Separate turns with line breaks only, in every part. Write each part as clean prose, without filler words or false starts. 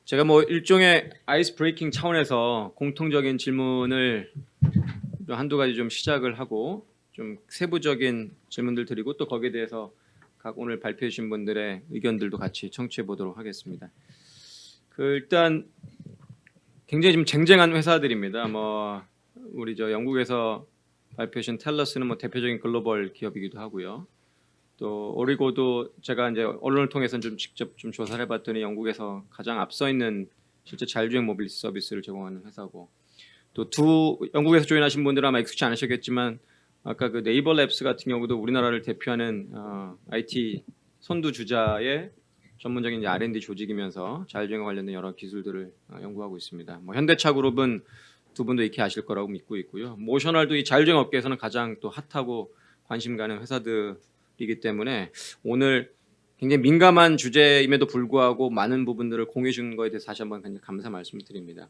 제가 뭐 일종의 아이스 브레이킹 차원에서 공통적인 질문을 한두 가지 좀 시작을 하고 좀 세부적인 질문들 드리고 또 거기에 대해서 각 오늘 발표해 주신 분들의 의견들도 같이 청취해 보도록 하겠습니다. 일단 굉장히 좀 쟁쟁한 회사들입니다. 뭐 우리 저 영국에서 발표해 주신 텔러스는 뭐 대표적인 글로벌 기업이기도 하고요. 또 오리고도 제가 이제 언론을 통해서 좀 직접 좀 조사를 해봤더니 영국에서 가장 앞서 있는 실제 자율주행 모빌리티 서비스를 제공하는 회사고, 또 영국에서 조인하신 분들은 아마 익숙치 않으셨겠지만 아까 그 네이버 랩스 같은 경우도 우리나라를 대표하는 IT 선두주자의 전문적인 이제 R&D 조직이면서 자율주행과 관련된 여러 기술들을 연구하고 있습니다. 뭐 현대차 그룹은 두 분도 익히 아실 거라고 믿고 있고요. 모셔널도 이 자율주행 업계에서는 가장 또 핫하고 관심 가는 회사들이기 때문에 오늘 굉장히 민감한 주제임에도 불구하고 많은 부분들을 공유해 주는 거에 대해서 다시 한번 감사 말씀드립니다.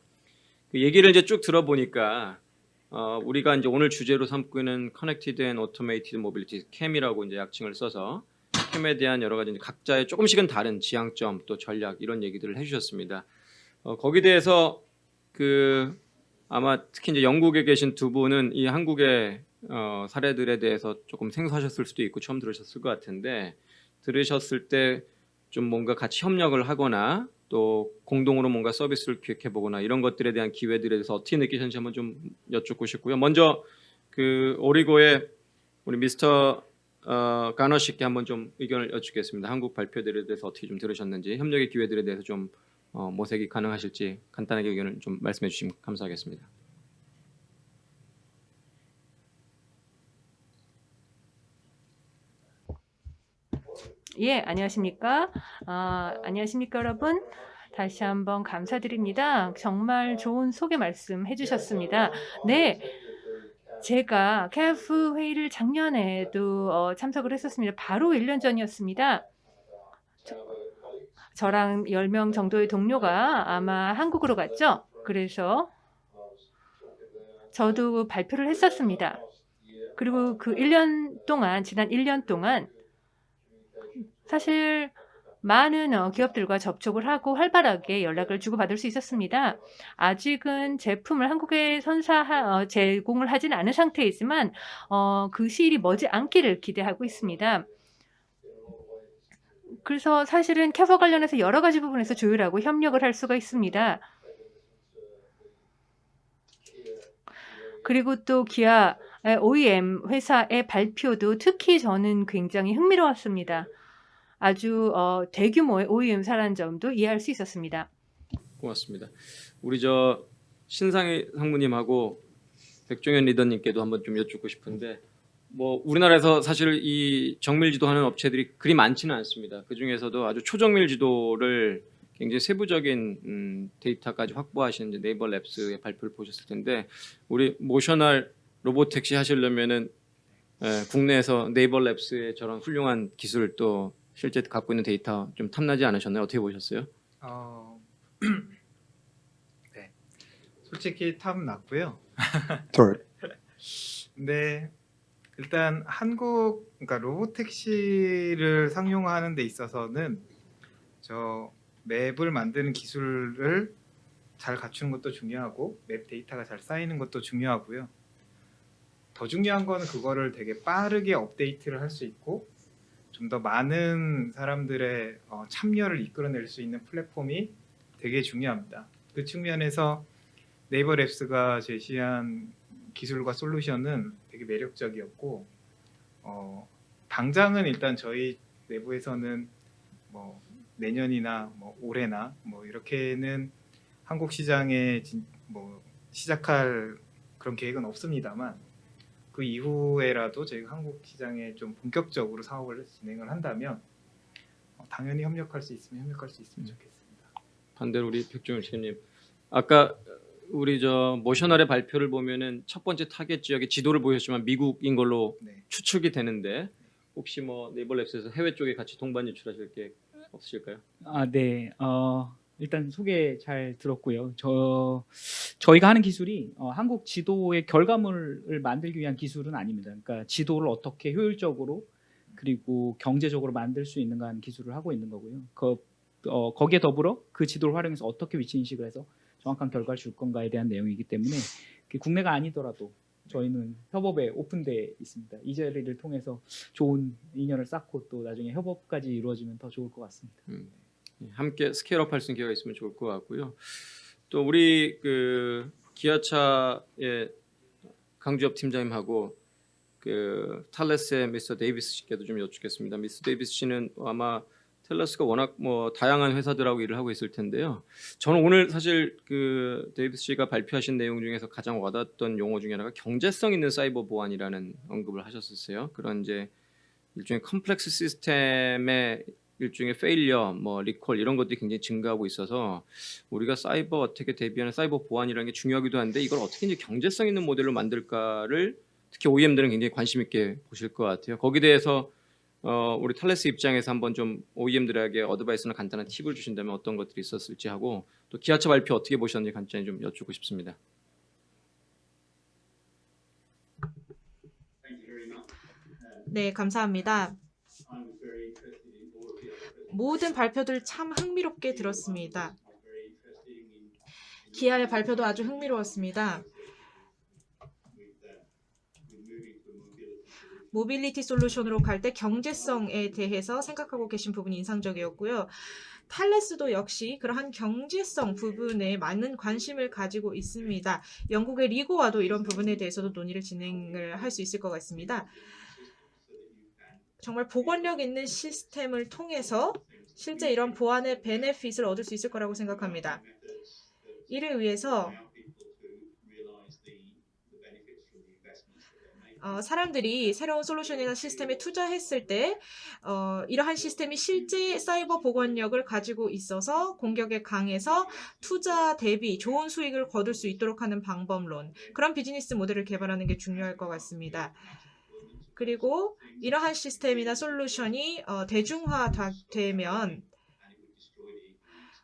그 얘기를 이제 쭉 들어보니까 우리가 이제 오늘 주제로 삼고 있는 Connected and Automated Mobility, CAM이라고 이제 약칭을 써서 캠에 대한 여러 가지 이제 각자의 조금씩은 다른 지향점 또 전략 이런 얘기들을 해주셨습니다. 거기에 대해서 아마 특히 이제 영국에 계신 두 분은 이 한국의 사례들에 대해서 조금 생소하셨을 수도 있고 처음 들으셨을 것 같은데, 들으셨을 때 좀 뭔가 같이 협력을 하거나 또 공동으로 뭔가 서비스를 기획해 보거나 이런 것들에 대한 기회들에 대해서 어떻게 느끼셨는지 한번 좀 여쭙고 싶고요. 먼저 오리고의 우리 미스터 가너 씨께 한번 좀 의견을 여쭙겠습니다. 한국 발표들에 대해서 어떻게 좀 들으셨는지, 협력의 기회들에 대해서 좀 모색이 가능하실지 간단하게 의견을 좀 말씀해 주시면 감사하겠습니다.
예, 안녕하십니까? 안녕하십니까, 여러분? 다시 한번 감사드립니다. 정말 좋은 소개 말씀 해주셨습니다. 네, 제가 CAF 회의를 작년에도 참석을 했었습니다. 바로 1년 전이었습니다. 저랑 10명 정도의 동료가 아마 한국으로 갔죠. 그래서 저도 발표를 했었습니다. 그리고 그 1년 동안, 지난 1년 동안 사실 많은 기업들과 접촉을 하고 활발하게 연락을 주고받을 수 있었습니다. 아직은 제품을 한국에 제공을 하진 않은 상태이지만 그 시일이 머지 않기를 기대하고 있습니다. 그래서 사실은 캐퍼 관련해서 여러 가지 부분에서 조율하고 협력을 할 수가 있습니다. 그리고 또 기아 OEM 회사의 발표도 특히 저는 굉장히 흥미로웠습니다. 아주 대규모의 OEM 사라는 점도 이해할 수 있었습니다.
고맙습니다. 우리 저 신상희 상무님하고 백종현 리더님께도 한번 좀 여쭙고 싶은데, 뭐 우리나라에서 사실 이 정밀 지도하는 업체들이 그리 많지는 않습니다. 그 중에서도 아주 초정밀 지도를 굉장히 세부적인 데이터까지 확보하시는 이제 네이버 랩스의 발표를 보셨을 텐데, 우리 모셔널 로보택시 하시려면은 국내에서 네이버 랩스의 저런 훌륭한 기술 또 실제 갖고 있는 데이터 좀 탐나지 않으셨나요? 어떻게 보셨어요?
네, 솔직히 탐 났고요.
Sorry.
근데 일단 그러니까 로보택시를 상용화하는 데 있어서는 저 맵을 만드는 기술을 잘 갖추는 것도 중요하고 맵 데이터가 잘 쌓이는 것도 중요하고요. 더 중요한 거는 그거를 되게 빠르게 업데이트를 할 수 있고 좀 더 많은 사람들의 참여를 이끌어낼 수 있는 플랫폼이 되게 중요합니다. 그 측면에서 네이버 랩스가 제시한 기술과 솔루션은 되게 매력적이었고, 당장은 일단 저희 내부에서는 뭐 내년이나 뭐 올해나 뭐 이렇게는 한국 시장에 뭐 시작할 그런 계획은 없습니다만, 그 이후에라도 저희가 한국 시장에 좀 본격적으로 사업을 진행을 한다면 당연히 협력할 수 있으면 좋겠습니다.
반대로 우리 백종현 씨님, 아까 우리 저 모셔널의 발표를 보면은 첫 번째 타겟 지역의 지도를 보였지만 미국인 걸로
네.
추측이 되는데, 혹시 뭐 네이버 랩스에서 해외 쪽에 같이 동반 유출하실 게 없으실까요?
네. 일단 소개 잘 들었고요. 저희가 하는 기술이 한국 지도의 결과물을 만들기 위한 기술은 아닙니다. 그러니까 지도를 어떻게 효율적으로 그리고 경제적으로 만들 수 있는가 하는 기술을 하고 있는 거고요. 거기에 더불어 그 지도를 활용해서 어떻게 위치 인식을 해서 정확한 결과를 줄 건가에 대한 내용이기 때문에 국내가 아니더라도 저희는 협업에 오픈돼 있습니다. 이 자리를 통해서 좋은 인연을 쌓고 또 나중에 협업까지 이루어지면 더 좋을 것 같습니다.
함께 스케일업 할 수 있는 기회가 있으면 좋을 것 같고요. 또 우리 기아차의 강주엽 팀장님하고 탈레스의 미스터 데이비스 씨께도 좀 여쭙겠습니다. 미스터 데이비스 씨는 아마 텔레스가 워낙 다양한 회사들하고 일을 하고 있을 텐데요. 저는 오늘 사실 데이비스 씨가 발표하신 내용 중에서 가장 와닿았던 용어 중에 하나가 경제성 있는 사이버 보안이라는 언급을 하셨었어요. 그런 이제 일종의 컴플렉스 시스템의 일종의 페일리어, 리콜 이런 것들이 굉장히 증가하고 있어서 우리가 사이버 어택에 대비하는 사이버 보안이라는 게 중요하기도 한데 이걸 어떻게 이제 경제성 있는 모델로 만들까를 특히 OEM들은 굉장히 관심 있게 보실 것 같아요. 거기에 대해서 우리 탈레스 입장에서 한번 좀 OEM들에게 어드바이스나 간단한 팁을 주신다면 어떤 것들이 있었을지 하고 또 기아차 발표 어떻게 보셨는지 간단히 좀 여쭙고 싶습니다.
네, 감사합니다. 모든 발표들 참 흥미롭게 들었습니다. 기아의 발표도 아주 흥미로웠습니다. 모빌리티 솔루션으로 갈 때 경제성에 대해서 생각하고 계신 부분이 인상적이었고요. 탈레스도 역시 그러한 경제성 부분에 많은 관심을 가지고 있습니다. 영국의 리고와도 이런 부분에 대해서도 논의를 진행을 할 수 있을 것 같습니다. 정말 복원력 있는 시스템을 통해서 실제 이런 보안의 베네핏을 얻을 수 있을 거라고 생각합니다. 이를 위해서 사람들이 새로운 솔루션이나 시스템에 투자했을 때 이러한 시스템이 실제 사이버 복원력을 가지고 있어서 공격에 강해서 투자 대비 좋은 수익을 거둘 수 있도록 하는 방법론, 그런 비즈니스 모델을 개발하는 게 중요할 것 같습니다. 그리고 이러한 시스템이나 솔루션이 대중화되면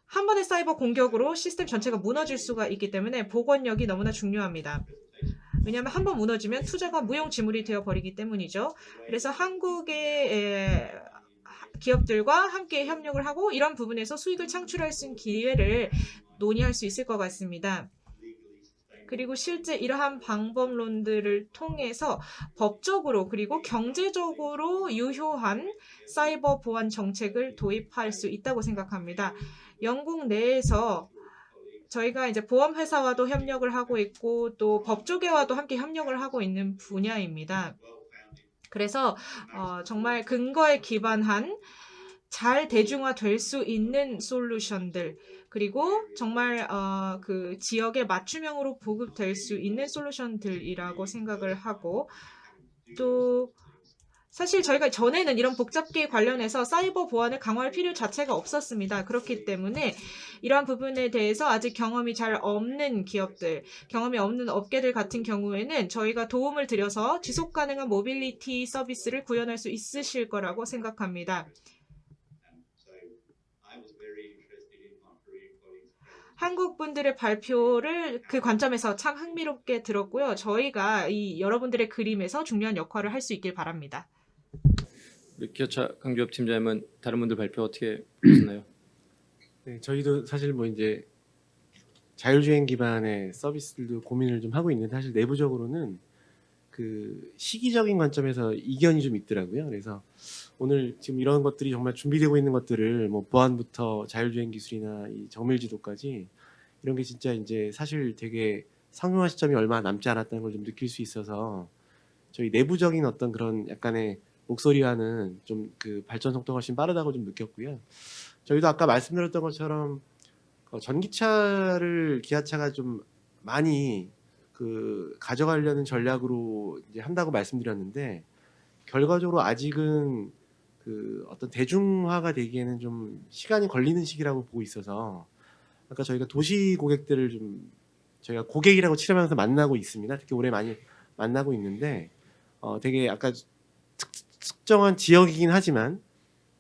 한 번의 사이버 공격으로 시스템 전체가 무너질 수가 있기 때문에 복원력이 너무나 중요합니다. 왜냐하면 한 번 무너지면 투자가 무용지물이 되어버리기 때문이죠. 그래서 한국의 기업들과 함께 협력을 하고 이런 부분에서 수익을 창출할 수 있는 기회를 논의할 수 있을 것 같습니다. 그리고 실제 이러한 방법론들을 통해서 법적으로 그리고 경제적으로 유효한 사이버 보안 정책을 도입할 수 있다고 생각합니다. 영국 내에서 저희가 이제 보험회사와도 협력을 하고 있고 또 법조계와도 함께 협력을 하고 있는 분야입니다. 그래서 정말 근거에 기반한 잘 대중화될 수 있는 솔루션들, 그리고 정말 그 지역에 맞춤형으로 보급될 수 있는 솔루션들이라고 생각을 하고, 또 사실 저희가 전에는 이런 복잡기에 관련해서 사이버 보안을 강화할 필요 자체가 없었습니다. 그렇기 때문에 이러한 부분에 대해서 아직 경험이 잘 없는 기업들, 경험이 없는 업계들 같은 경우에는 저희가 도움을 드려서 지속 가능한 모빌리티 서비스를 구현할 수 있으실 거라고 생각합니다. 한국 분들의 발표를 그 관점에서 참 흥미롭게 들었고요. 저희가 이 여러분들의 그림에서 중요한 역할을 할 수 있길 바랍니다.
우리 기아차 강주엽 팀장님은 다른 분들 발표 어떻게 보셨나요?
네, 저희도 사실 이제 자율주행 기반의 서비스들도 고민을 좀 하고 있는데 사실 내부적으로는 그 시기적인 관점에서 이견이 좀 있더라고요. 그래서 오늘 지금 이런 것들이 정말 준비되고 있는 것들을 보안부터 자율주행 기술이나 이 정밀지도까지 이런 게 진짜 이제 사실 되게 상용화 시점이 얼마 남지 않았다는 걸 좀 느낄 수 있어서 저희 내부적인 어떤 그런 약간의 목소리와는 좀 그 발전 속도가 훨씬 빠르다고 좀 느꼈고요. 저희도 아까 말씀드렸던 것처럼 전기차를 기아차가 좀 많이 그 가져가려는 전략으로 이제 한다고 말씀드렸는데 결과적으로 아직은 그 어떤 대중화가 되기에는 좀 시간이 걸리는 시기라고 보고 있어서 아까 저희가 도시 고객들을 좀 저희가 고객이라고 치르면서 만나고 있습니다. 특히 올해 많이 만나고 있는데 되게 아까 특정한 지역이긴 하지만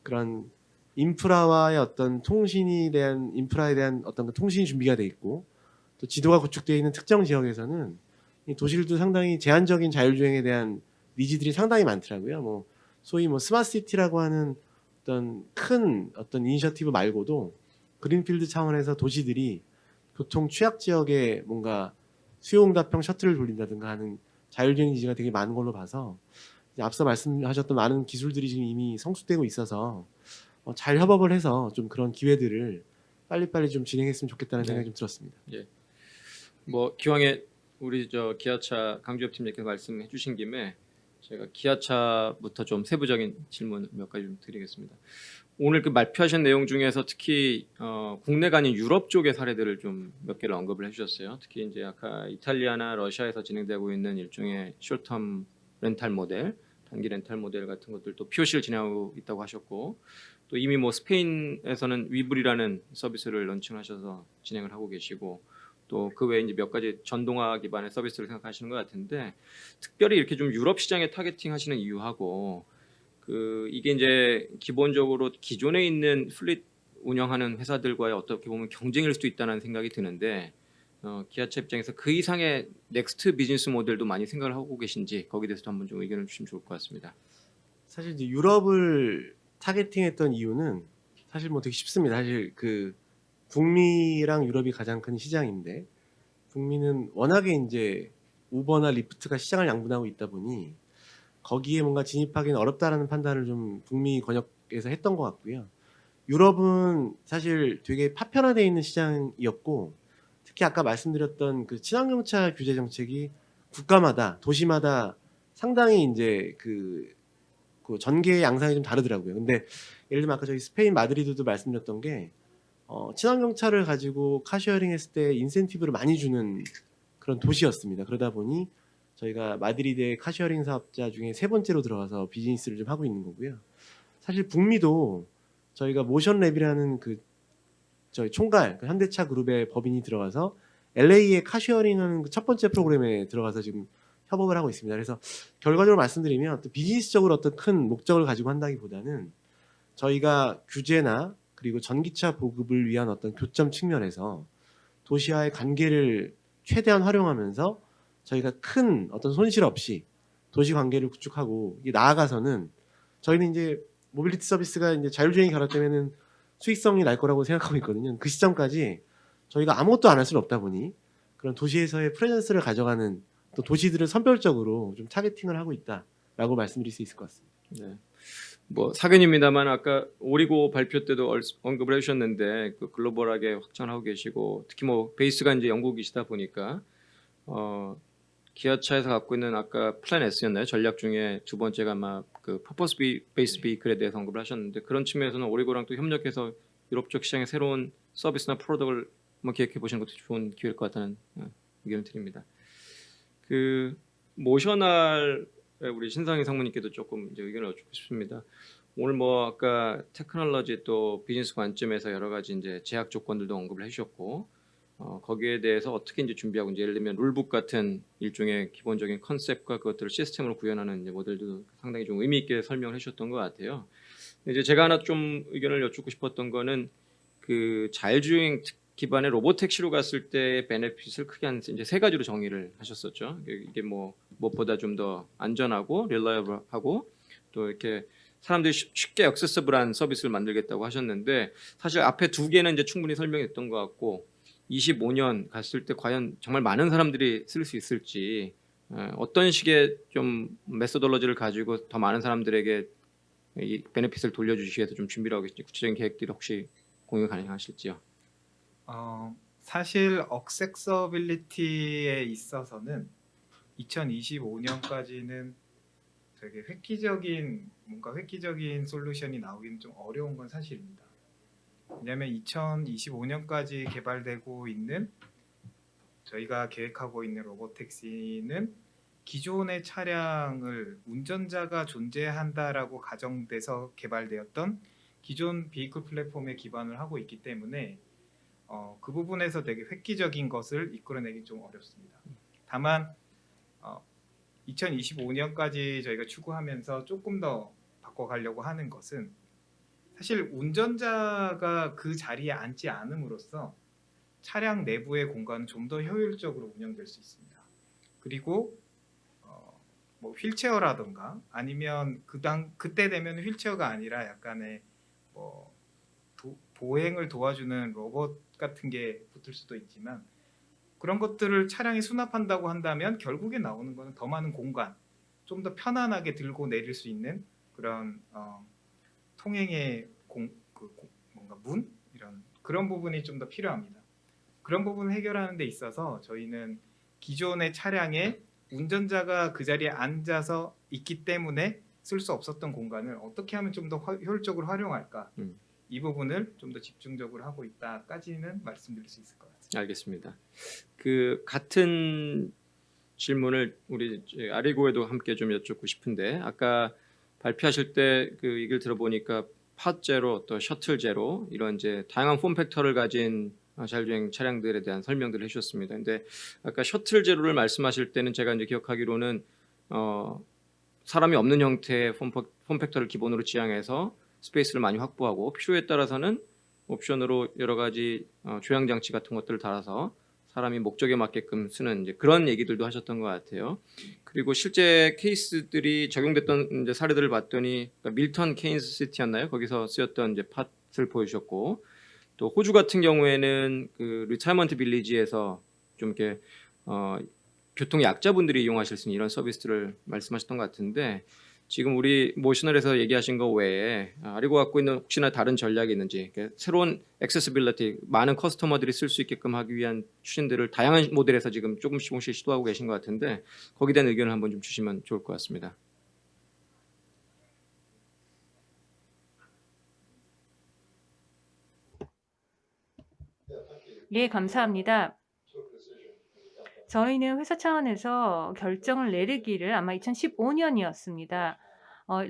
그런 인프라와의 어떤 통신에 대한 인프라에 대한 어떤 통신이 준비가 돼 있고 또 지도가 구축되어 있는 특정 지역에서는 이 도시들도 상당히 제한적인 자율주행에 대한 니즈들이 상당히 많더라고요. 소위 스마트 시티라고 하는 어떤 큰 어떤 이니셔티브 말고도 그린필드 차원에서 도시들이 교통 취약 지역에 뭔가 수요응답형 셔틀을 돌린다든가 하는 자율주행 기지가 되게 많은 걸로 봐서 이제 앞서 말씀하셨던 많은 기술들이 지금 이미 성숙되고 있어서 잘 협업을 해서 좀 그런 기회들을 빨리빨리 좀 진행했으면 좋겠다는
네.
생각이 좀 들었습니다.
뭐 기왕에 우리 저 기아차 강주엽 팀장께서 말씀해 주신 김에 제가 기아차부터 좀 세부적인 질문 몇 가지 좀 드리겠습니다. 오늘 그 발표하신 내용 중에서 특히 국내가 아닌 유럽 쪽의 사례들을 좀 몇 개를 언급을 해주셨어요. 특히 이제 아까 이탈리아나 러시아에서 진행되고 있는 일종의 숏텀 렌탈 모델, 단기 렌탈 모델 같은 것들도 POC를 진행하고 있다고 하셨고, 또 이미 뭐 스페인에서는 위블이라는 서비스를 런칭하셔서 진행을 하고 계시고, 또 그 외에 이제 몇 가지 전동화 기반의 서비스를 생각하시는 것 같은데, 특별히 이렇게 좀 유럽 시장에 타겟팅하시는 이유하고 이게 이제 기본적으로 기존에 있는 플릿 운영하는 회사들과의 어떻게 보면 경쟁일 수도 있다는 생각이 드는데, 기아차 입장에서 그 이상의 넥스트 비즈니스 모델도 많이 생각을 하고 계신지 거기에 대해서도 한번 좀 의견을 주시면 좋을 것 같습니다.
사실 이제 유럽을 타겟팅했던 이유는 사실 뭐 되게 쉽습니다. 사실 그 북미랑 유럽이 가장 큰 시장인데, 북미는 워낙에 이제 우버나 리프트가 시장을 양분하고 있다 보니 거기에 뭔가 진입하기는 어렵다라는 판단을 좀 북미 권역에서 했던 것 같고요. 유럽은 사실 되게 파편화되어 있는 시장이었고, 특히 아까 말씀드렸던 그 친환경차 규제 정책이 국가마다 도시마다 상당히 이제 그 전개의 양상이 좀 다르더라고요. 근데 예를 들면 아까 저희 스페인 마드리드도 말씀드렸던 게 친환경차를 가지고 카쉐어링 했을 때 인센티브를 많이 주는 그런 도시였습니다. 그러다 보니 저희가 마드리드의 카쉐어링 사업자 중에 3번째로 들어가서 비즈니스를 좀 하고 있는 거고요. 사실 북미도 저희가 모션랩이라는 그 저희 총괄 그 현대차 그룹의 법인이 들어가서 LA의 카쉐어링하는 그 첫 번째 프로그램에 들어가서 지금 협업을 하고 있습니다. 그래서 결과적으로 말씀드리면 또 비즈니스적으로 어떤 큰 목적을 가지고 한다기보다는 저희가 규제나 그리고 전기차 보급을 위한 어떤 교점 측면에서 도시와의 관계를 최대한 활용하면서 저희가 큰 어떤 손실 없이 도시 관계를 구축하고 이게 나아가서는 저희는 이제 모빌리티 서비스가 이제 자율주행이 결합되면은 수익성이 날 거라고 생각하고 있거든요. 그 시점까지 저희가 아무것도 안 할 수는 없다 보니 그런 도시에서의 프레젠스를 가져가는 또 도시들을 선별적으로 좀 타겟팅을 하고 있다라고 말씀드릴 수 있을 것 같습니다.
네. 뭐 사견입니다만 아까 오리고 발표 때도 언급을 해주셨는데 그 글로벌하게 확장하고 계시고, 특히 뭐 베이스가 이제 영국이시다 보니까 기아차에서 갖고 있는 아까 플랜 S였나요? 전략 중에 두 번째가 아마 그 퍼포스 베이스 비클에 대해서 언급을 하셨는데, 그런 측면에서는 오리고랑 또 협력해서 유럽 쪽 시장의 새로운 서비스나 프로덕트를 한번 기획해 보시는 것도 좋은 기회일 것 같다는 의견을 드립니다. 그 모셔널 우리 신상희 상무님께도 조금 이제 의견을 여쭙고 싶습니다. 오늘 뭐 아까 테크놀로지 또 비즈니스 관점에서 여러 가지 이제 제약 조건들도 언급을 해주셨고, 거기에 대해서 어떻게 이제 준비하고, 이제 예를 들면 룰북 같은 일종의 기본적인 컨셉과 그것들을 시스템으로 구현하는 이제 모델도 상당히 좀 의미 있게 설명을 해주셨던 것 같아요. 이제 제가 하나 좀 의견을 여쭙고 싶었던 거는 그 자율주행 기반의 로보택시로 갔을 때의 베네핏을 크게 한 이제 3가지로 정의를 하셨었죠. 이게 뭐 무엇보다 좀 더 안전하고 릴라이블하고 또 이렇게 사람들이 쉽게 액세서블한 서비스를 만들겠다고 하셨는데, 사실 앞에 2개는 이제 충분히 설명했던 것 같고, 25년 갔을 때 과연 정말 많은 사람들이 쓸 수 있을지, 어떤 식의 좀 메소돌로지를 가지고 더 많은 사람들에게 이 베네핏을 돌려주시기 위해서 좀 준비를 하고 계신지, 구체적인 계획들이 혹시 공유 가능하실지요?
사실 억세서빌리티에 있어서는 2025년까지는 되게 획기적인 솔루션이 나오기는 좀 어려운 건 사실입니다. 왜냐하면 2025년까지 개발되고 있는 저희가 계획하고 있는 로보택시는 기존의 차량을 운전자가 존재한다라고 가정돼서 개발되었던 기존 비이클 플랫폼에 기반을 하고 있기 때문에 그 부분에서 되게 획기적인 것을 이끌어내기 좀 어렵습니다. 다만 2025년까지 저희가 추구하면서 조금 더 바꿔가려고 하는 것은, 사실 운전자가 그 자리에 앉지 않음으로써 차량 내부의 공간은 좀 더 효율적으로 운영될 수 있습니다. 그리고 뭐 휠체어라든가 아니면 그때 되면 휠체어가 아니라 약간의 보행을 도와주는 로봇 같은 게 붙을 수도 있지만 그런 것들을 차량에 수납한다고 한다면 결국에 나오는 거는 더 많은 공간, 좀 더 편안하게 들고 내릴 수 있는 그런 통행의 뭔가 문 이런 그런 부분이 좀 더 필요합니다. 그런 부분을 해결하는 데 있어서 저희는 기존의 차량에 운전자가 그 자리에 앉아서 있기 때문에 쓸 수 없었던 공간을 어떻게 하면 좀 더 효율적으로 활용할까 이 부분을 좀 더 집중적으로 하고 있다까지는 말씀드릴 수 있을 것 같습니다.
알겠습니다. 그 같은 질문을 우리 아리고에도 함께 좀 여쭙고 싶은데 아까 발표하실 때 그 얘기를 들어보니까 팟 제로 또 셔틀 제로 이런 이제 다양한 폼 팩터를 가진 자율주행 차량들에 대한 설명들을 해주셨습니다. 근데 아까 셔틀 제로를 말씀하실 때는 제가 이제 기억하기로는 사람이 없는 형태의 폼 팩터를 기본으로 지향해서 스페이스를 많이 확보하고 필요에 따라서는 옵션으로 여러 가지 조향 장치 같은 것들을 달아서 사람이 목적에 맞게끔 쓰는 이제 그런 얘기들도 하셨던 것 같아요. 그리고 실제 케이스들이 적용됐던 이제 사례들을 봤더니 그러니까 밀턴 케인스 시티였나요? 거기서 쓰였던 이제 팟을 보여주셨고 또 호주 같은 경우에는 그 리타이먼트 빌리지에서 좀 이렇게 교통 약자분들이 이용하실 수 있는 이런 서비스들을 말씀하셨던 것 같은데 지금 우리 모셔널에서 얘기하신 거 외에 아리고 갖고 있는 혹시나 다른 전략이 있는지 새로운 액세시빌리티 많은 커스터머들이 쓸 수 있게끔 하기 위한 추진들을 다양한 모델에서 지금 조금씩 시도하고 계신 것 같은데 거기에 대한 의견을 한번 좀 주시면 좋을 것 같습니다.
예, 감사합니다. 저희는 회사 차원에서 결정을 내리기를 아마 2015년이었습니다.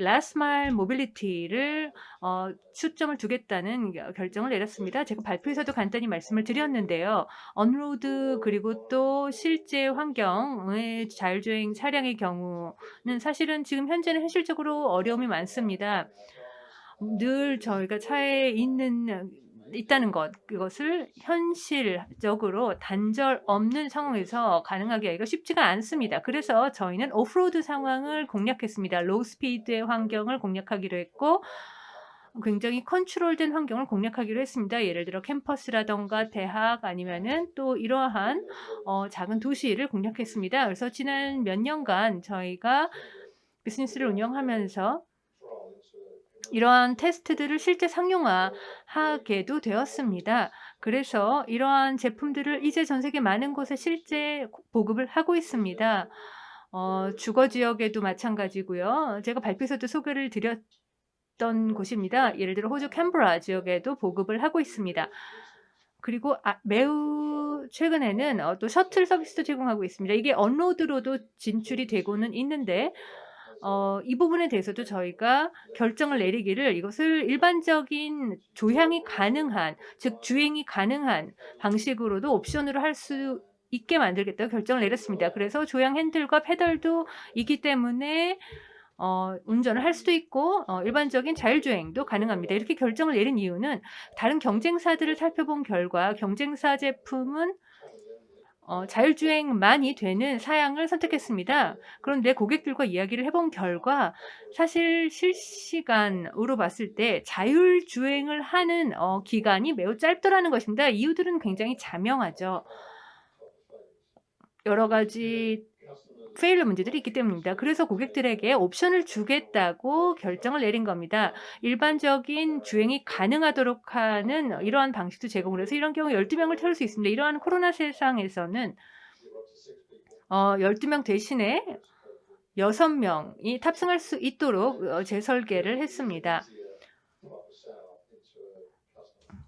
Last Mile Mobility를 초점을 두겠다는 결정을 내렸습니다. 제가 발표에서도 간단히 말씀을 드렸는데요. 언로드 그리고 또 실제 환경의 자율주행 차량의 경우는 사실은 지금 현재는 현실적으로 어려움이 많습니다. 늘 저희가 차에 있다는 것, 그것을 현실적으로 단절 없는 상황에서 가능하게 하기가 쉽지가 않습니다. 그래서 저희는 오프로드 상황을 공략했습니다. 로우 스피드의 환경을 공략하기로 했고 굉장히 컨트롤된 환경을 공략하기로 했습니다. 예를 들어 캠퍼스라던가 대학 아니면은 또 이러한 작은 도시를 공략했습니다. 그래서 지난 몇 년간 저희가 비즈니스를 운영하면서 이러한 테스트들을 실제 상용화하게도 되었습니다. 그래서 이러한 제품들을 이제 전 세계 많은 곳에 실제 보급을 하고 있습니다. 주거 지역에도 마찬가지고요. 제가 발표에서도 소개를 드렸던 곳입니다. 예를 들어 호주 캔버라 지역에도 보급을 하고 있습니다. 그리고 매우 최근에는 또 셔틀 서비스도 제공하고 있습니다. 이게 언로드로도 진출이 되고는 있는데 이 부분에 대해서도 저희가 결정을 내리기를 이것을 일반적인 조향이 가능한, 즉 주행이 가능한 방식으로도 옵션으로 할 수 있게 만들겠다고 결정을 내렸습니다. 그래서 조향 핸들과 페달도 있기 때문에 운전을 할 수도 있고 일반적인 자율주행도 가능합니다. 이렇게 결정을 내린 이유는 다른 경쟁사들을 살펴본 결과 경쟁사 제품은 자율주행만이 되는 사양을 선택했습니다. 그런데 고객들과 이야기를 해본 결과 사실 실시간으로 봤을 때 자율주행을 하는 기간이 매우 짧더라는 것입니다. 이유들은 굉장히 자명하죠. 여러 가지 페일러 문제들이 있기 때문입니다. 그래서 고객들에게 옵션을 주겠다고 결정을 내린 겁니다. 일반적인 주행이 가능하도록 하는 이러한 방식도 제공을 해서 이런 경우 12명을 태울 수 있습니다. 이러한 코로나 세상에서는 12명 대신에 6명이 탑승할 수 있도록 재설계를 했습니다.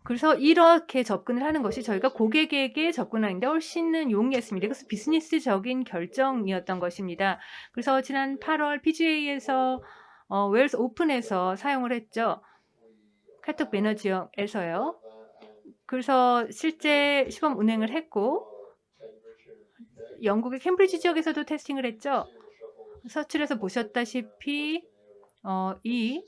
그래서 이렇게 접근을 하는 것이 저희가 고객에게 접근하는데 훨씬 용이했습니다. 그래서 비즈니스적인 결정이었던 것입니다. 그래서 지난 8월 PGA에서 웨일스 오픈에서 사용을 했죠. 칼톡 배너 지역에서요. 그래서 실제 시범 운행을 했고 영국의 캠브리지 지역에서도 테스팅을 했죠. 서출에서 보셨다시피 이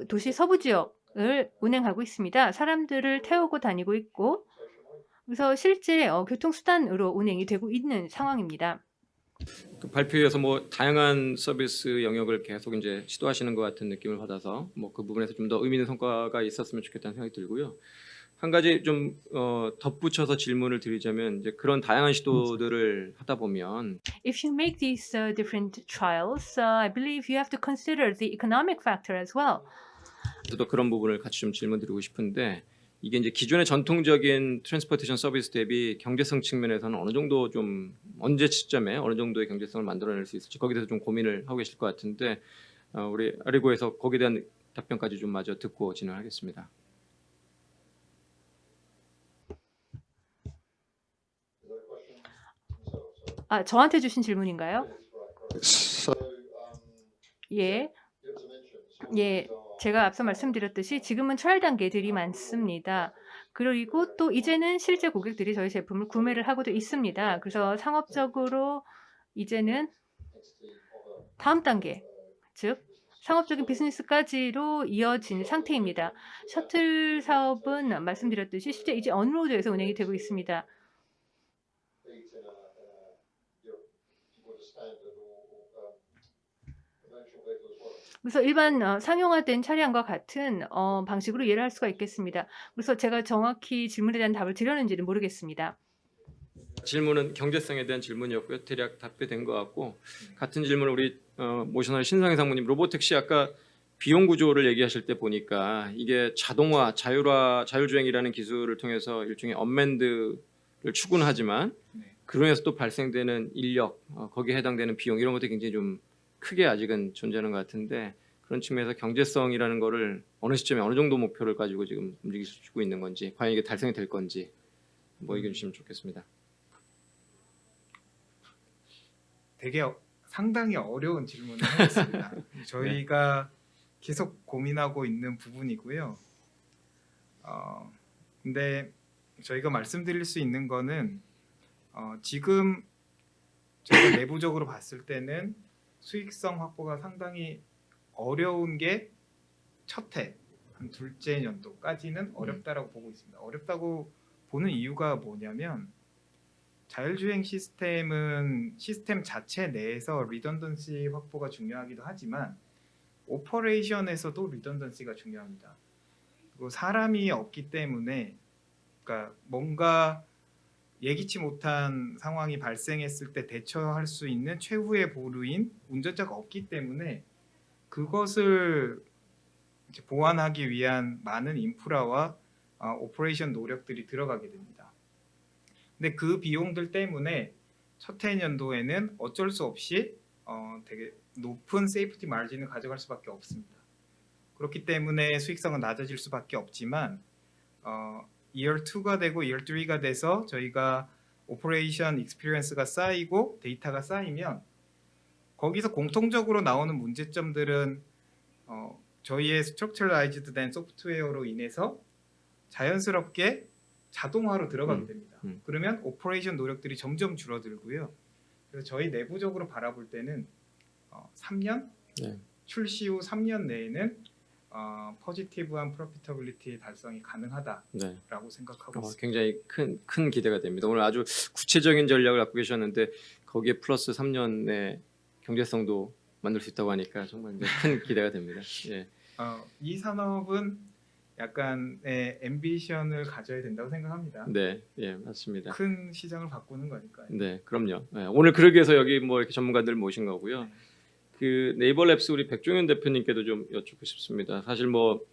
도시 서부 지역을 운행하고 있습니다. 사람들을 태우고 다니고 있고 그래서 실제 교통수단으로 운행이 되고 있는 상황입니다.
그 발표에서 뭐 다양한 서비스 영역을 계속 이제 시도하시는 것 같은 느낌을 받아서 뭐 그 부분에서 좀 더 의미 있는 성과가 있었으면 좋겠다는 생각이 들고요. 한 가지 좀 덧붙여서 질문을 드리자면 이제 그런 다양한 시도들을 하다 보면
If you make these different trials, I believe you have to consider the economic factor as well.
저도 그런 부분을 같이 좀 질문드리고 싶은데 이게 이제 기존의 전통적인 트랜스포테이션 서비스 대비 경제성 측면에서는 어느 정도 좀 언제 시점에 어느 정도의 경제성을 만들어낼 수 있을지 거기에 대해서 좀 고민을 하고 계실 것 같은데 우리 아리고에서 거기에 대한 답변까지 좀 마저 듣고 진행하겠습니다.
아, 저한테 주신 질문인가요? 예. 예, 제가 앞서 말씀드렸듯이 지금은 트라이얼 단계들이 많습니다. 그리고 또 이제는 실제 고객들이 저희 제품을 구매를 하고도 있습니다. 그래서 상업적으로 이제는 다음 단계, 즉 상업적인 비즈니스까지로 이어진 상태입니다. 셔틀 사업은 말씀드렸듯이 실제 이제 언로드에서 운행이 되고 있습니다. 그래서 일반 상용화된 차량과 같은 방식으로 이해를 할 수가 있겠습니다. 그래서 제가 정확히 질문에 대한 답을 드렸는지는 모르겠습니다.
질문은 경제성에 대한 질문이었고요. 대략 답변된 것 같고 같은 질문을 우리 모셔널 신상희 상무님 로보택시 아까 비용 구조를 얘기하실 때 보니까 이게 자동화, 자율주행이라는 기술을 통해서 일종의 언맨드를 추구하지만 그로 인해서 또 발생되는 인력, 거기에 해당되는 비용 이런 것도 굉장히 좀 크게 아직은 존재하는 것 같은데 그런 측면에서 경제성이라는 거를 어느 시점에 어느 정도 목표를 가지고 지금 움직이고 있는 건지 과연 이게 달성이 될 건지 뭐 얘기해 주시면 좋겠습니다.
되게 상당히 어려운 질문을 하셨습니다. 저희가 계속 고민하고 있는 부분이고요. 근데 저희가 말씀드릴 수 있는 거는 지금 저희가 내부적으로 봤을 때는 수익성 확보가 상당히 어려운 게 첫 해, 한 둘째 연도까지는 어렵다라고 보고 있습니다. 어렵다고 보는 이유가 뭐냐면 자율주행 시스템은 시스템 자체 내에서 리던던시 확보가 중요하기도 하지만 오퍼레이션에서도 리던던시가 중요합니다. 그리고 사람이 없기 때문에 그러니까 뭔가 예기치 못한 상황이 발생했을 때 대처할 수 있는 최후의 보루인 운전자가 없기 때문에 그것을 이제 보완하기 위한 많은 인프라와 오퍼레이션 노력들이 들어가게 됩니다. 근데 그 비용들 때문에 첫 해 연도에는 어쩔 수 없이 되게 높은 세이프티 마진을 가져갈 수밖에 없습니다. 그렇기 때문에 수익성은 낮아질 수밖에 없지만 Year 2가 되고 Year 3가 돼서 저희가 오퍼레이션 익스피리언스가 쌓이고 데이터가 쌓이면 거기서 공통적으로 나오는 문제점들은 저희의 스트럭처라이즈드 된 소프트웨어로 인해서 자연스럽게 자동화로 들어가게 됩니다. 그러면 오퍼레이션 노력들이 점점 줄어들고요. 그래서 저희 내부적으로 바라볼 때는 3년
네.
출시 후 3년 내에는 포지티브한 프로피터빌리티 달성이 가능하다라고
네.
생각하고 있습니다.
굉장히 큰 기대가 됩니다. 오늘 아주 구체적인 전략을 갖고 계셨는데 거기에 플러스 3년의 경제성도 만들 수 있다고 하니까 정말 이제 큰 기대가 됩니다. 예.
이 산업은 약간의 앰비션을 가져야 된다고 생각합니다.
네, 예, 맞습니다.
큰 시장을 바꾸는 거니까요.
네, 그럼요. 예, 오늘 그러기 위해서 여기 뭐 이렇게 전문가들 모신 거고요.
네.
그 네이버랩스 우리 백종현 대표님께도 좀 여쭙고 싶습니다. 사실 뭐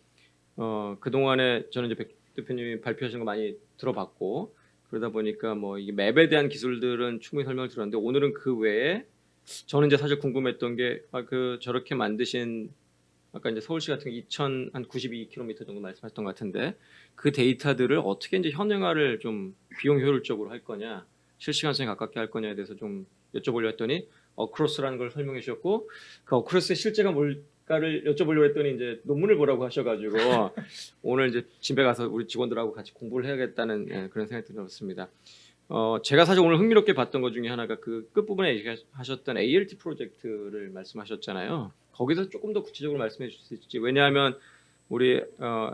그 동안에 저는 이제 백 대표님이 발표하신 거 많이 들어봤고 그러다 보니까 뭐 이 맵에 대한 기술들은 충분히 설명을 들었는데 오늘은 그 외에 저는 이제 사실 궁금했던 게 그 저렇게 만드신 아까 이제 서울시 같은 게 2,092km 정도 말씀하셨던 것 같은데 그 데이터들을 어떻게 이제 현행화를 좀 비용 효율적으로 할 거냐, 실시간성에 가깝게 할 거냐에 대해서 좀 여쭤보려 했더니 어크로스라는 걸 설명해 주셨고 그 어크로스의 실제가 뭘까를 여쭤보려고 했더니 이제 논문을 보라고 하셔가지고 오늘 이제 집에 가서 우리 직원들하고 같이 공부를 해야겠다는 그런 생각이 들었습니다. 제가 사실 오늘 흥미롭게 봤던 것 중에 하나가 그 끝부분에 얘기하셨던 ALT 프로젝트를 말씀하셨잖아요. 거기서 조금 더 구체적으로 말씀해 주실 수 있을지. 왜냐하면 우리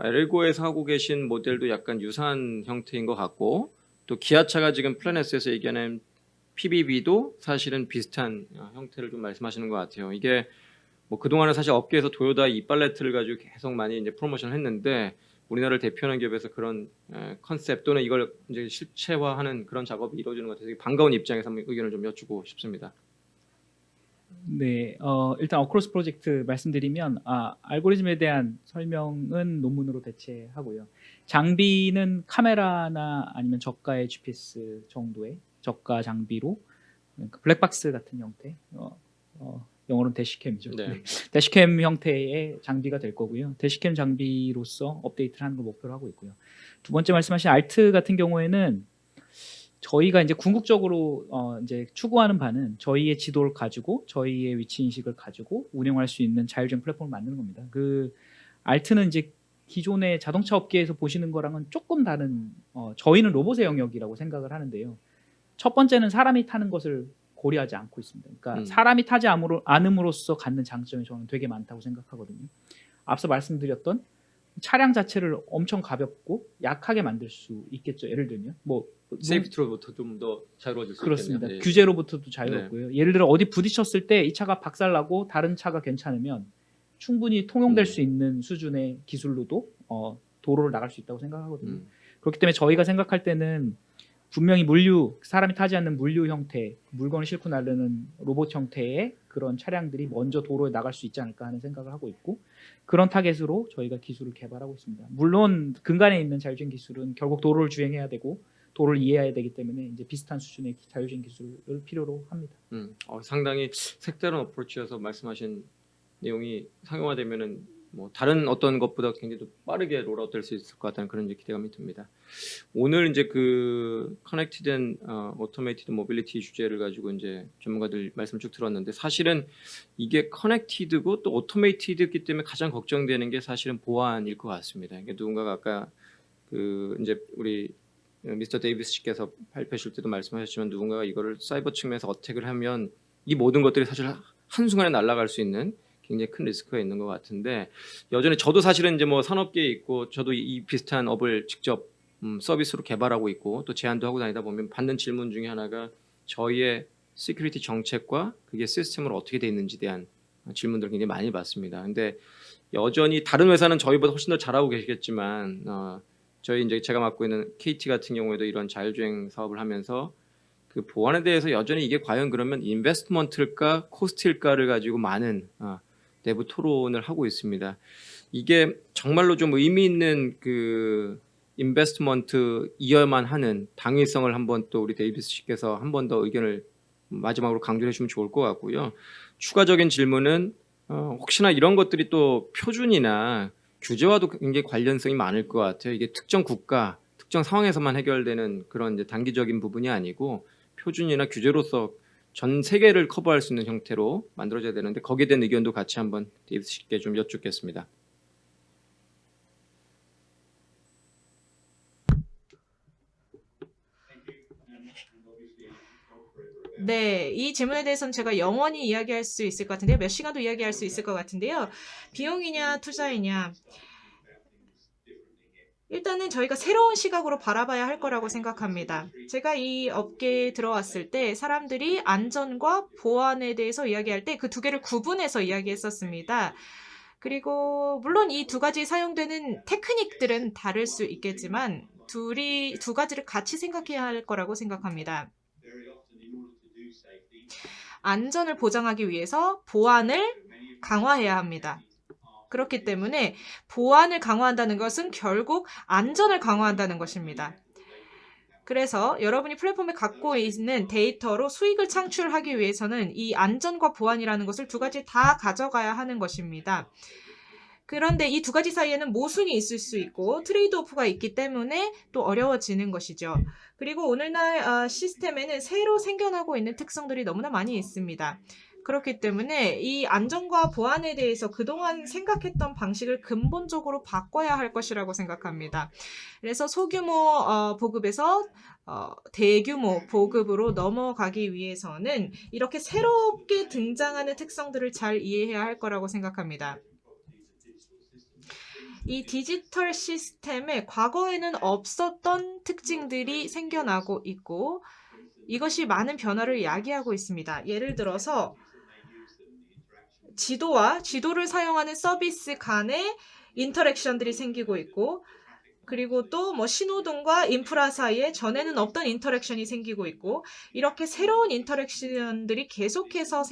엘고에서 하고 계신 모델도 약간 유사한 형태인 것 같고 또 기아차가 지금 플래닛에서 얘기하는 PBB도 사실은 비슷한 형태를 좀 말씀하시는 것 같아요. 이게 뭐 그동안은 사실 업계에서 도요타 이빨레트를 가지고 계속 많이 이제 프로모션을 했는데 우리나라를 대표하는 기업에서 그런 컨셉 또는 이걸 이제 실체화하는 그런 작업이 이루어지는 것 같아서 되게 반가운 입장에서 한번 의견을 좀 여쭈고 싶습니다.
네, 일단 어크로스 프로젝트 말씀드리면 알고리즘에 대한 설명은 논문으로 대체하고요. 장비는 카메라나 아니면 저가의 GPS 정도의 저가 장비로 그러니까 블랙박스 같은 형태, 영어로는 대시캠이죠.
네.
대시캠 형태의 장비가 될 거고요. 대시캠 장비로서 업데이트를 하는 걸 목표로 하고 있고요. 두 번째 말씀하신 알트 같은 경우에는 저희가 이제 궁극적으로 이제 추구하는 바는 저희의 지도를 가지고 저희의 위치 인식을 가지고 운영할 수 있는 자율주행 플랫폼을 만드는 겁니다. 그 알트는 이제 기존의 자동차 업계에서 보시는 거랑은 조금 다른 저희는 로봇의 영역이라고 생각을 하는데요. 첫 번째는 사람이 타는 것을 고려하지 않고 있습니다. 그러니까 사람이 타지 않음으로써 갖는 장점이 저는 되게 많다고 생각하거든요. 앞서 말씀드렸던 차량 자체를 엄청 가볍고 약하게 만들 수 있겠죠. 예를 들면 뭐
세이프티로부터 좀 더 자유로워질 수
그렇습니다.
있겠네요. 네.
규제로부터도 자유롭고요. 예를 들어 어디 부딪혔을 때 이 차가 박살나고 다른 차가 괜찮으면 충분히 통용될 수 있는 수준의 기술로도 도로를 나갈 수 있다고 생각하거든요. 그렇기 때문에 저희가 생각할 때는 분명히 사람이 타지 않는 물류 형태, 물건을 싣고 나르는 로봇 형태의 그런 차량들이 먼저 도로에 나갈 수 있지 않을까 하는 생각을 하고 있고 그런 타겟으로 저희가 기술을 개발하고 있습니다. 물론 근간에 있는 자율주행 기술은 결국 도로를 주행해야 되고 도를 이해해야 되기 때문에 이제 비슷한 수준의 자율주행 기술을 필요로 합니다.
상당히 색다른 어프로치여서 말씀하신 내용이 상용화되면은 뭐 다른 어떤 것보다 굉장히 더 빠르게 롤아웃될 수 있을 것 같다는 그런 이제 기대감이 듭니다. 오늘 이제 그 커넥티드 앤 오토메이티드 모빌리티 주제를 가지고 이제 전문가들 말씀 쭉 들었는데 사실은 이게 커넥티드고 또 오토메이티드이기 때문에 가장 걱정되는 게 사실은 보안일 것 같습니다. 그러니까 누군가가 아까 그 이제 우리 미스터 데이비스 씨께서 발표하실 때도 말씀하셨지만 누군가가 이거를 사이버 측면에서 어택을 하면 이 모든 것들이 사실 한순간에 날아갈 수 있는 굉장히 큰 리스크가 있는 것 같은데 여전히 저도 사실은 이제 뭐 산업계에 있고 저도 이 비슷한 업을 직접 서비스로 개발하고 있고 또 제안도 하고 다니다 보면 받는 질문 중에 하나가 저희의 시큐리티 정책과 그게 시스템으로 어떻게 돼 있는지에 대한 질문들을 굉장히 많이 받습니다. 근데 여전히 다른 회사는 저희보다 훨씬 더 잘하고 계시겠지만 저희 이제 제가 맡고 있는 KT 같은 경우에도 이런 자율주행 사업을 하면서 그 보안에 대해서 여전히 이게 과연 그러면 인베스트먼트일까 코스트일까를 가지고 많은 내부 토론을 하고 있습니다. 이게 정말로 좀 의미 있는 그 인베스트먼트이어야만 하는 당위성을 한번 또 우리 데이비스 씨께서 한 번 더 의견을 마지막으로 강조해 주시면 좋을 것 같고요. 추가적인 질문은 혹시나 이런 것들이 또 표준이나 규제와도 굉장히 관련성이 많을 것 같아요. 이게 특정 국가, 특정 상황에서만 해결되는 그런 이제 단기적인 부분이 아니고 표준이나 규제로서 전 세계를 커버할 수 있는 형태로 만들어져야 되는데 거기에 대한 의견도 같이 한번 데이비스 씨께 좀 여쭙겠습니다.
네, 이 질문에 대해서는 제가 영원히 이야기할 수 있을 것 같은데요. 몇 시간도 이야기할 수 있을 것 같은데요. 비용이냐 투자이냐. 일단은 저희가 새로운 시각으로 바라봐야 할 거라고 생각합니다. 제가 이 업계에 들어왔을 때 사람들이 안전과 보안에 대해서 이야기할 때 그 두 개를 구분해서 이야기했었습니다. 그리고 물론 이 두 가지 사용되는 테크닉들은 다를 수 있겠지만 두 가지를 같이 생각해야 할 거라고 생각합니다. 안전을 보장하기 위해서 보안을 강화해야 합니다. 그렇기 때문에 보안을 강화한다는 것은 결국 안전을 강화한다는 것입니다. 그래서 여러분이 플랫폼에 갖고 있는 데이터로 수익을 창출하기 위해서는 이 안전과 보안이라는 것을 두 가지 다 가져가야 하는 것입니다. 그런데 이 두 가지 사이에는 모순이 있을 수 있고 트레이드 오프가 있기 때문에 또 어려워지는 것이죠. 그리고 오늘날 시스템에는 새로 생겨나고 있는 특성들이 너무나 많이 있습니다. 그렇기 때문에 이 안전과 보안에 대해서 그동안 생각했던 방식을 근본적으로 바꿔야 할 것이라고 생각합니다. 그래서 소규모 보급에서 대규모 보급으로 넘어가기 위해서는 이렇게 새롭게 등장하는 특성들을 잘 이해해야 할 거라고 생각합니다. 이 디지털 시스템에 과거에는 없었던 특징들이 생겨나고 있고 이것이 많은 변화를 야기하고 있습니다. 예를 들어서 지도를 사용하는 서비스 간의 인터랙션들이 생기고 있고, 그리고 또 뭐 신호등과 인프라 사이에 전에는 없던 인터랙션이 생기고 있고, 이렇게 새로운 인터랙션들이 계속해서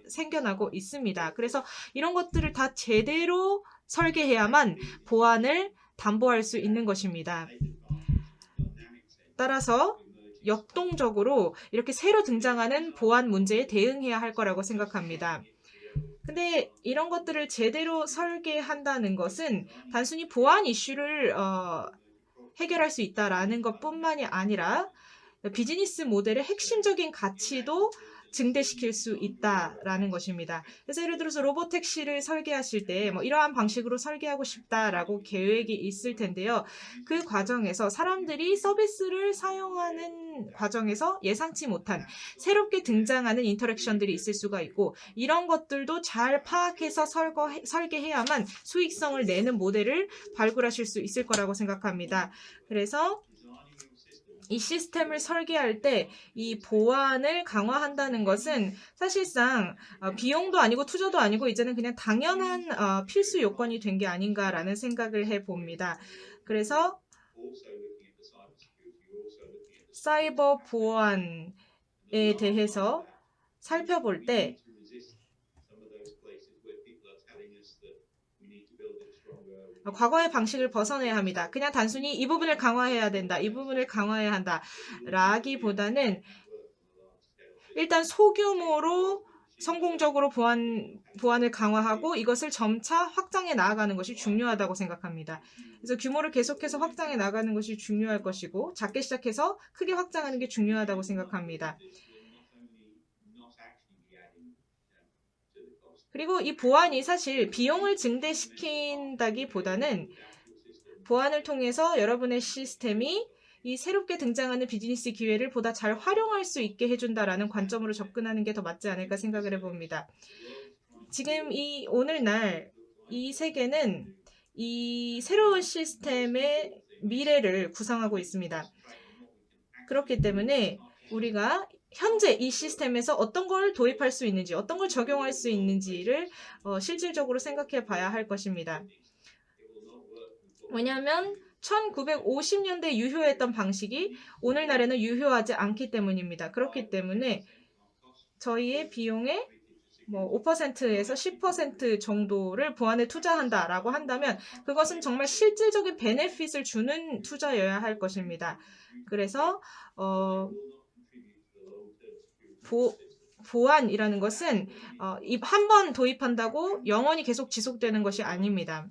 생겨나고 있습니다. 그래서 이런 것들을 다 제대로 설계해야만 보안을 담보할 수 있는 것입니다. 따라서 역동적으로 이렇게 새로 등장하는 보안 문제에 대응해야 할 거라고 생각합니다. 근데 이런 것들을 제대로 설계한다는 것은 단순히 보안 이슈를 해결할 수 있다라는 것뿐만이 아니라 비즈니스 모델의 핵심적인 가치도 증대시킬 수 있다라는 것입니다. 그래서 예를 들어서 로보택시를 설계하실 때 뭐 이러한 방식으로 설계하고 싶다라고 계획이 있을 텐데요. 그 과정에서 사람들이 서비스를 사용하는 과정에서 예상치 못한 새롭게 등장하는 인터랙션들이 있을 수가 있고, 이런 것들도 잘 파악해서 설계해야만 수익성을 내는 모델을 발굴하실 수 있을 거라고 생각합니다. 그래서 이 시스템을 설계할 때 이 보안을 강화한다는 것은 사실상 비용도 아니고 투자도 아니고 이제는 그냥 당연한 필수 요건이 된 게 아닌가라는 생각을 해봅니다. 그래서 사이버 보안에 대해서 살펴볼 때 과거의 방식을 벗어내야 합니다. 그냥 단순히 이 부분을 강화해야 된다, 이 부분을 강화해야 한다 라기보다는 일단 소규모로 성공적으로 보안을 강화하고 이것을 점차 확장해 나아가는 것이 중요하다고 생각합니다. 그래서 규모를 계속해서 확장해 나가는 것이 중요할 것이고, 작게 시작해서 크게 확장하는 게 중요하다고 생각합니다. 그리고 이 보안이 사실 비용을 증대시킨다기보다는 보안을 통해서 여러분의 시스템이 이 새롭게 등장하는 비즈니스 기회를 보다 잘 활용할 수 있게 해준다라는 관점으로 접근하는 게 더 맞지 않을까 생각을 해봅니다. 지금 오늘날 이 세계는 이 새로운 시스템의 미래를 구상하고 있습니다. 그렇기 때문에 우리가 현재 이 시스템에서 어떤 걸 도입할 수 있는지, 어떤 걸 적용할 수 있는지를 실질적으로 생각해 봐야 할 것입니다. 왜냐하면 1950년대 유효했던 방식이 오늘날에는 유효하지 않기 때문입니다. 그렇기 때문에 저희의 비용의 5%에서 10% 정도를 보안에 투자한다라고 한다면 그것은 정말 실질적인 베네핏을 주는 투자여야 할 것입니다. 그래서 보안이라는 것은 한 번 도입한다고 영원히 계속 지속되는 것이 아닙니다.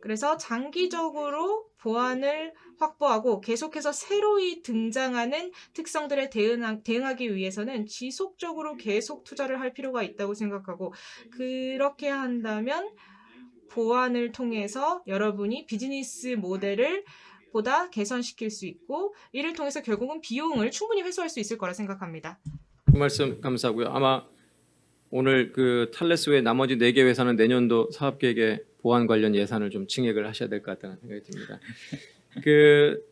그래서 장기적으로 보안을 확보하고 계속해서 새로이 등장하는 특성들에 대응하기 위해서는 지속적으로 계속 투자를 할 필요가 있다고 생각하고, 그렇게 한다면 보안을 통해서 여러분이 비즈니스 모델을 보다 개선시킬 수 있고, 이를 통해서 결국은 비용을 충분히 회수할 수 있을 거라 생각합니다.
그 말씀 감사하고요. 아마 오늘 그 탈레스 외 나머지 4개 회사는 내년도 사업계획에 보안 관련 예산을 좀 증액을 하셔야 될 것 같다는 생각이 듭니다. 그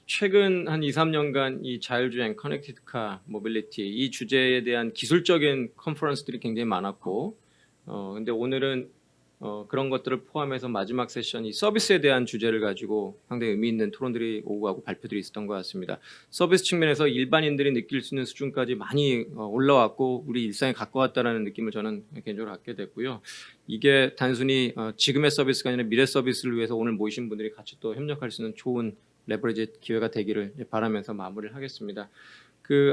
최근 한 2, 3년간 이 자율주행, 커넥티드카, 모빌리티 이 주제에 대한 기술적인 컨퍼런스들이 굉장히 많았고, 근데 오늘은 그런 것들을 포함해서 마지막 세션이 서비스에 대한 주제를 가지고 상당히 의미 있는 토론들이 오고 가고 발표들이 있었던 것 같습니다. 서비스 측면에서 일반인들이 느낄 수 있는 수준까지 많이 올라왔고 우리 일상에 가까웠다는 느낌을 저는 개인적으로 갖게 됐고요. 이게 단순히 지금의 서비스가 아니라 미래 서비스를 위해서 오늘 모이신 분들이 같이 또 협력할 수 있는 좋은 레버리지 기회가 되기를 바라면서 마무리를 하겠습니다.